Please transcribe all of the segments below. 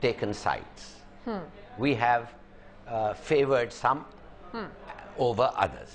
taken sides. We have favored some over others.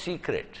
secret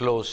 close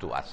to us.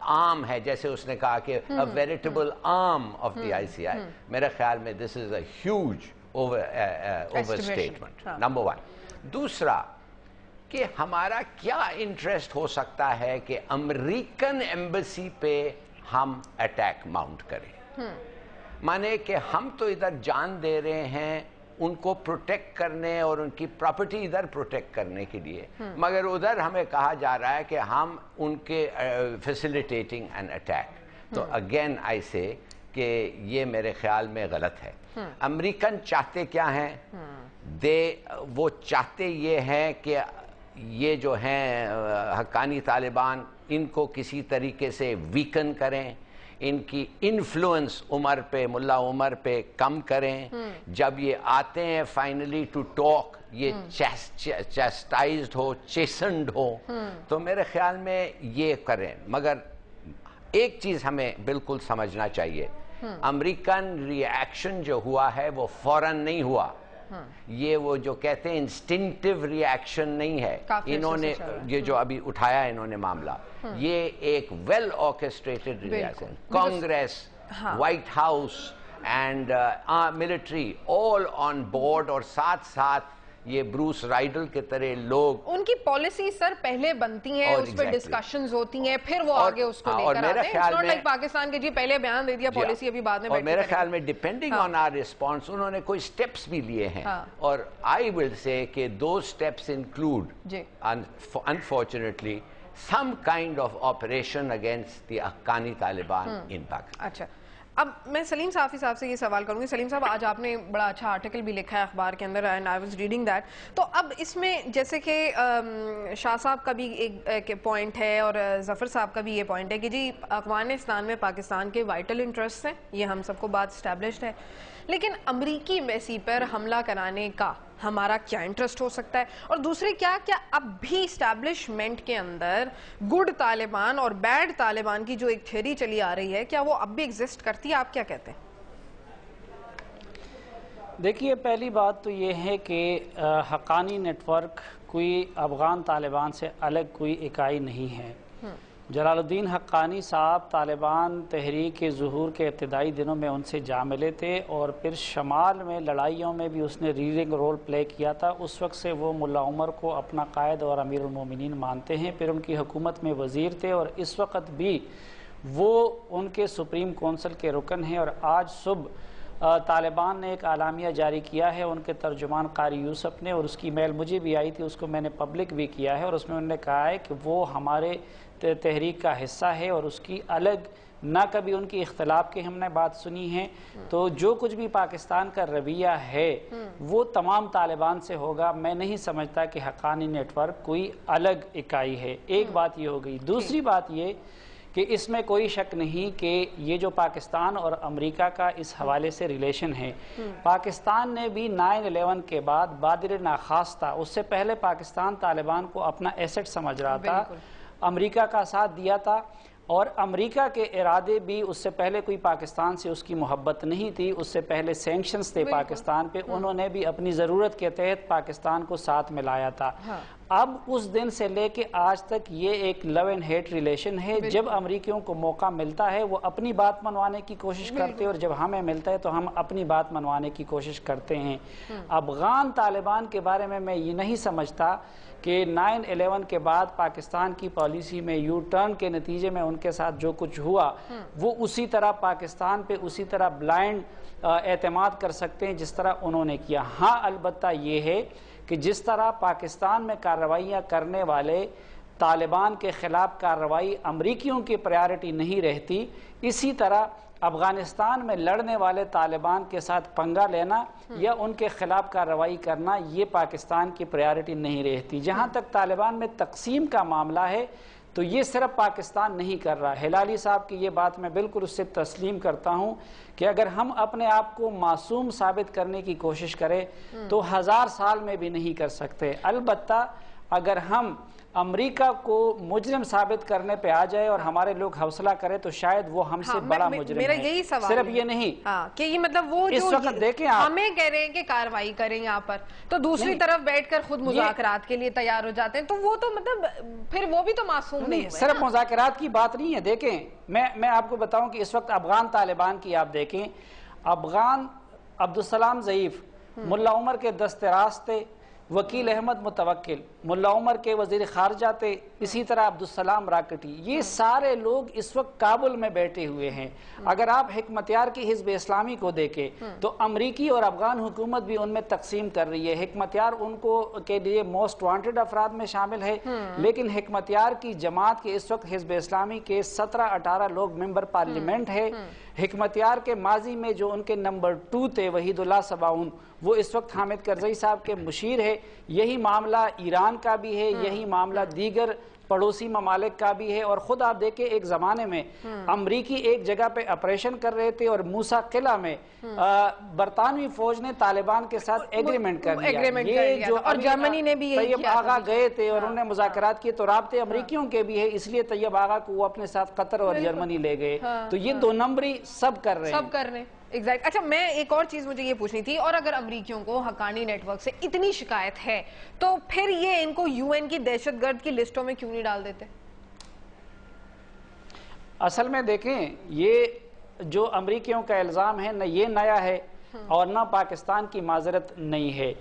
آرم ہے, جیسے اس نے کہا کہ ویریٹیبل آرم آف دی آئی سی آئی, میرے خیال میں this is a huge overstatement, number one. دوسرا کہ ہمارا کیا انٹرسٹ ہو سکتا ہے کہ امریکن ایمبیسی پہ ہم اٹیک ماؤنٹ کریں, مانے کہ ہم تو ادھر جان دے رہے ہیں ان کو پروٹیکٹ کرنے اور ان کی پراپرٹی ادھر پروٹیکٹ کرنے کے لیے, مگر ادھر ہمیں کہا جا رہا ہے کہ ہم ان کے فیسیلیٹیٹنگ این اٹیک. تو اگین آئی سے کہ یہ میرے خیال میں غلط ہے. امریکن چاہتے کیا ہیں؟ وہ چاہتے یہ ہیں کہ یہ جو ہیں حقانی طالبان ان کو کسی طریقے سے ویکن کریں, ان کی انفلوئنس عمر پہ, ملا عمر پہ کم کریں. جب یہ آتے ہیں فائنلی ٹو ٹاک, یہ چیسٹائزڈ ہو, چیسنڈ ہو, تو میرے خیال میں یہ کریں. مگر ایک چیز ہمیں بالکل سمجھنا چاہیے, امریکن ری ایکشن جو ہوا ہے وہ فوراً نہیں ہوا. یہ وہ جو کہتے ہیں انسٹنکٹیو ری ایکشن نہیں ہے. انہوں نے یہ جو ابھی اٹھایا انہوں نے معاملہ, یہ ایک well orchestrated reaction. Congress, White House and military all on board, اور ساتھ ساتھ یہ بروس رائڈل کے طرح لوگ, ان کی پالیسی سر پہلے بنتی ہیں, اس پہ ڈسکشنز ہوتی ہیں, پھر وہ آگے اس کو لے کر آتے ہیں. It's not like پاکستان کے جی پہلے بیان دے دیا, پالیسی ابھی بعد میں اور میرے خیال میں ڈیپینڈنگ آن آر ریسپانس انہوں نے کوئی سٹیپس بھی لیے ہیں, اور آئی ول سے کہ two steps include unfortunately some kind of operation against the Haqqani Taliban in Pakistan. اچھا, اب میں سلیم صافی صاحب سے یہ سوال کروں گی. سلیم صاحب, آج آپ نے بڑا اچھا آرٹیکل بھی لکھا ہے اخبار کے اندر, and I was reading that. تو اب اس میں جیسے کہ شاہ صاحب کا بھی ایک پوائنٹ ہے اور ظفر صاحب کا بھی یہ پوائنٹ ہے کہ جی افغانستان میں پاکستان کے وائٹل انٹرسٹ ہیں, یہ ہم سب کو بات اسٹیبلشڈ ہے, لیکن امریکی ایمبیسی پر حملہ کرانے کا ہمارا کیا انٹرسٹ ہو سکتا ہے؟ اور دوسرے کیا اب بھی اسٹیبلشمنٹ کے اندر گڈ طالبان اور بیڈ طالبان کی جو ایک تھیوری چلی آ رہی ہے, کیا وہ اب بھی ایگزسٹ کرتی ہے؟ آپ کیا کہتے ہیں؟ دیکھیے, پہلی بات تو یہ ہے کہ حقانی نیٹ ورک کوئی افغان طالبان سے الگ کوئی اکائی نہیں ہے. جلال الدین حقانی صاحب طالبان تحریک کے ظہور کے ابتدائی دنوں میں ان سے جا ملے تھے, اور پھر شمال میں لڑائیوں میں بھی اس نے لیڈنگ رول پلے کیا تھا. اس وقت سے وہ ملا عمر کو اپنا قائد اور امیر المومنین مانتے ہیں. پھر ان کی حکومت میں وزیر تھے, اور اس وقت بھی وہ ان کے سپریم کونسل کے رکن ہیں. اور آج صبح طالبان نے ایک اعلامیہ جاری کیا ہے ان کے ترجمان قاری یوسف نے, اور اس کی میل مجھے بھی آئی تھی, اس کو میں نے پبلک بھی کیا ہے, اور اس میں انہوں نے کہا ہے کہ وہ ہمارے تحریک کا حصہ ہے, اور اس کی الگ نہ کبھی ان کی اختلاف کی ہم نے بات سنی ہے. تو جو کچھ بھی پاکستان کا رویہ ہے وہ تمام طالبان سے ہوگا. میں نہیں سمجھتا کہ حقانی نیٹ ورک کوئی الگ اکائی ہے. ایک بات یہ ہو گئی. دوسری بات یہ کہ اس میں کوئی شک نہیں کہ یہ جو پاکستان اور امریکہ کا اس حوالے سے ریلیشن ہے, پاکستان نے بھی 9/11 کے بعد بادر ناخواستہ, اس سے پہلے پاکستان طالبان کو اپنا ایسٹ سمجھ رہا تھا, امریکہ کا ساتھ دیا تھا, اور امریکہ کے ارادے بھی اس سے پہلے کوئی پاکستان سے اس کی محبت نہیں تھی, اس سے پہلے سینکشنز تھے پاکستان پہ, انہوں نے بھی اپنی ضرورت کے تحت پاکستان کو ساتھ ملایا تھا. اب اس دن سے لے کے آج تک یہ ایک لو اینڈ ہیٹ ریلیشن ہے. جب امریکیوں کو موقع ملتا ہے وہ اپنی بات منوانے کی کوشش کرتے ہیں, اور جب ہمیں ملتا ہے تو ہم اپنی بات منوانے کی کوشش کرتے ہیں. افغان طالبان کے بارے میں یہ نہیں سمجھتا کہ 9/11 کے بعد پاکستان کی پالیسی میں یو ٹرن کے نتیجے میں ان کے ساتھ جو کچھ ہوا وہ اسی طرح پاکستان پہ اسی طرح بلائنڈ اعتماد کر سکتے ہیں جس طرح انہوں نے کیا. ہاں, البتہ یہ ہے کہ جس طرح پاکستان میں کارروائیاں کرنے والے طالبان کے خلاف کارروائی امریکیوں کی پریارٹی نہیں رہتی, اسی طرح افغانستان میں لڑنے والے طالبان کے ساتھ پنگا لینا یا ان کے خلاف کارروائی کرنا یہ پاکستان کی پریارٹی نہیں رہتی. جہاں تک طالبان میں تقسیم کا معاملہ ہے تو یہ صرف پاکستان نہیں کر رہا. ہلالی صاحب کی یہ بات میں بالکل اس سے تسلیم کرتا ہوں کہ اگر ہم اپنے آپ کو معصوم ثابت کرنے کی کوشش کریں تو 1000 سال میں بھی نہیں کر سکتے. البتہ اگر ہم امریکہ کو مجرم ثابت کرنے پہ آ جائے اور ہمارے لوگ حوصلہ کرے تو شاید وہ ہم سے بڑا مجرم میرا ہے. یہی سوال صرف ہے. یہ نہیں کہ یہ مطلب وہ اس جو وقت دیکھیں آپ ہمیں کہہ رہے ہیں کہ کارروائی کریں یہاں پر تو دوسری طرف بیٹھ کر خود مذاکرات کے لیے تیار ہو جاتے ہیں, تو وہ تو مطلب پھر وہ بھی تو معصوم نہیں ہوئے. صرف مذاکرات کی بات نہیں ہے. دیکھیں میں آپ کو بتاؤں کہ اس وقت افغان طالبان کی آپ دیکھیں, افغان عبدالسلام ضعیف ملا عمر کے دست راست تھے, وکیل احمد متوکل ملا عمر کے وزیر خارجہ تھے, اسی طرح عبدالسلام راکٹی, یہ سارے لوگ اس وقت کابل میں بیٹھے ہوئے ہیں. اگر آپ حکمتیار کی حزب اسلامی کو دیکھیں تو امریکی اور افغان حکومت بھی ان میں تقسیم کر رہی ہے. حکمتیار ان کو کے لیے موسٹ وانٹڈ افراد میں شامل ہے, لیکن حکمتیار کی جماعت کے اس وقت حزب اسلامی کے 17-18 لوگ ممبر پارلیمنٹ ہے. حکمتیار کے ماضی میں جو ان کے نمبر 2 تھے وحید اللہ سباؤن, وہ اس وقت حامد کرزئی صاحب کے مشیر ہے. یہی معاملہ ایران کا بھی ہے, یہی معاملہ دیگر پڑوسی ممالک کا بھی ہے. اور خود آپ دیکھیں ایک زمانے میں امریکی ایک جگہ پہ آپریشن کر رہے تھے اور موسیٰ قلعہ میں برطانوی فوج نے طالبان کے ساتھ ایگریمنٹ کر لیا. یہ جو اور جرمنی نے بھی یہی طیب آغا گئے تھے اور انہوں نے مذاکرات کیے تو رابطے امریکیوں کے بھی ہے, اس لیے طیب آغا کو وہ اپنے ساتھ قطر اور جرمنی لے گئے. تو یہ 2 نمبری سب کر رہے ہیں. ایگزیکٹ. اچھا, میں ایک اور چیز مجھے یہ پوچھنی تھی, اور اگر امریکیوں کو حقانی نیٹ ورک سے اتنی شکایت ہے تو پھر یہ ان کو یو این کی دہشت گرد کی لسٹوں میں کیوں نہیں ڈال دیتے؟ اصل میں دیکھیں, یہ جو امریکیوں کا الزام ہے نہ یہ نیا ہے اور نہ پاکستان کی معذرت نہیں ہے.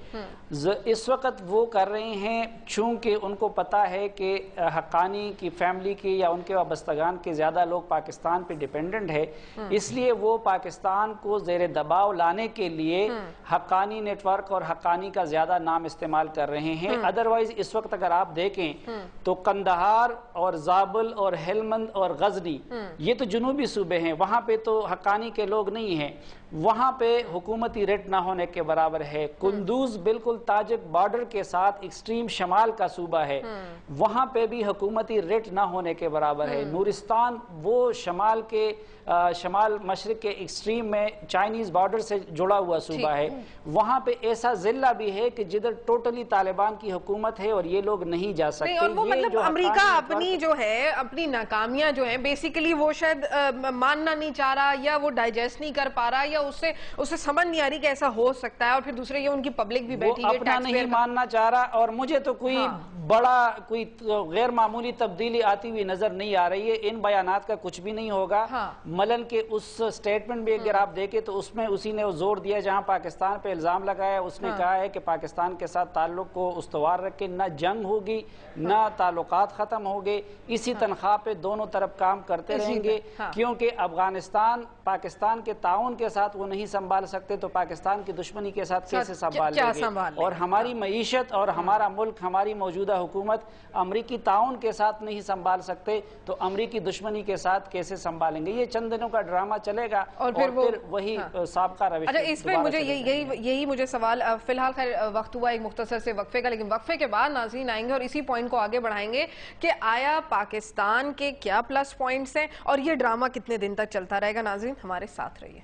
اس وقت وہ کر رہے ہیں چونکہ ان کو پتا ہے کہ حقانی کی فیملی کی یا ان کے وابستگان کے زیادہ لوگ پاکستان پہ ڈیپینڈنٹ ہے, اس لیے وہ پاکستان کو زیر دباؤ لانے کے لیے حقانی نیٹ ورک اور حقانی کا زیادہ نام استعمال کر رہے ہیں. ادروائز اس وقت اگر آپ دیکھیں تو قندہار اور زابل اور ہلمند اور غزنی یہ تو جنوبی صوبے ہیں, وہاں پہ تو حقانی کے لوگ نہیں ہیں, وہاں پہ حکومتی ریٹ نہ ہونے کے برابر ہے. کندوز بالکل تاجک بارڈر کے ساتھ ایکسٹریم شمال کا صوبہ ہے, وہاں پہ بھی حکومتی ریٹ نہ ہونے کے برابر ہے. نورستان وہ شمال مشرق کے ایکسٹریم میں چائنیز بارڈر سے جڑا ہوا صوبہ ہے, وہاں پہ ایسا ضلع بھی ہے کہ جدھر ٹوٹلی طالبان کی حکومت ہے اور یہ لوگ نہیں جا سکتے. اور وہ مطلب امریکہ اپنی جو ہے اپنی ناکامیاں جو ہیں بیسیکلی وہ شاید ماننا نہیں چاہ رہا, یا وہ ڈائجسٹ نہیں کر پا رہا, یا اسے سمجھ نہیں آ رہی کہ ایسا ہو سکتا ہے. اور پھر دوسرے یہ ان کی پبلک بھی بیٹھی ہے, وہ اپنا نہیں ماننا چاہ رہا. اور مجھے تو کوئی بڑا کوئی غیر معمولی تبدیلی آتی ہوئی نظر نہیں آ رہی ہے. ان بیانات کا کچھ بھی نہیں ہوگا. ملن کے اس سٹیٹمنٹ بھی اگر آپ دیکھیں تو اس میں اسی نے زور دیا جہاں پاکستان پہ الزام لگایا, اس نے کہا ہے کہ پاکستان کے ساتھ تعلق کو استوار رکھ کے نہ جنگ ہوگی نہ تعلقات ختم ہوگے, اسی تنخواہ پہ دونوں طرف کام کرتے رہیں گے, کیونکہ افغانستان پاکستان کے تعاون کے ساتھ وہ نہیں سنبھال سکتے تو پاکستان کی دشمنی کے ساتھ کیسے سنبھال لیں گے. اور ہماری معیشت اور ہمارا ملک, ہماری موجودہ حکومت امریکی تعاون کے ساتھ نہیں سنبھال سکتے تو امریکی دشمنی کے ساتھ کیسے سنبھالیں گے. یہ چند دنوں کا ڈرامہ چلے گا اور پھر وہی سابقہ روش. اچھا, اس پہ مجھے یہی مجھے سوال, فی الحال خیر وقت ہوا ایک مختصر سے وقفے کا, لیکن وقفے کے بعد ناظرین آئیں گے اور اسی پوائنٹ کو آگے بڑھائیں گے کہ آیا پاکستان کے کیا پلس پوائنٹس ہیں اور یہ ڈرامہ کتنے دن تک چلتا رہے گا. ناظرین ہمارے ساتھ رہیے.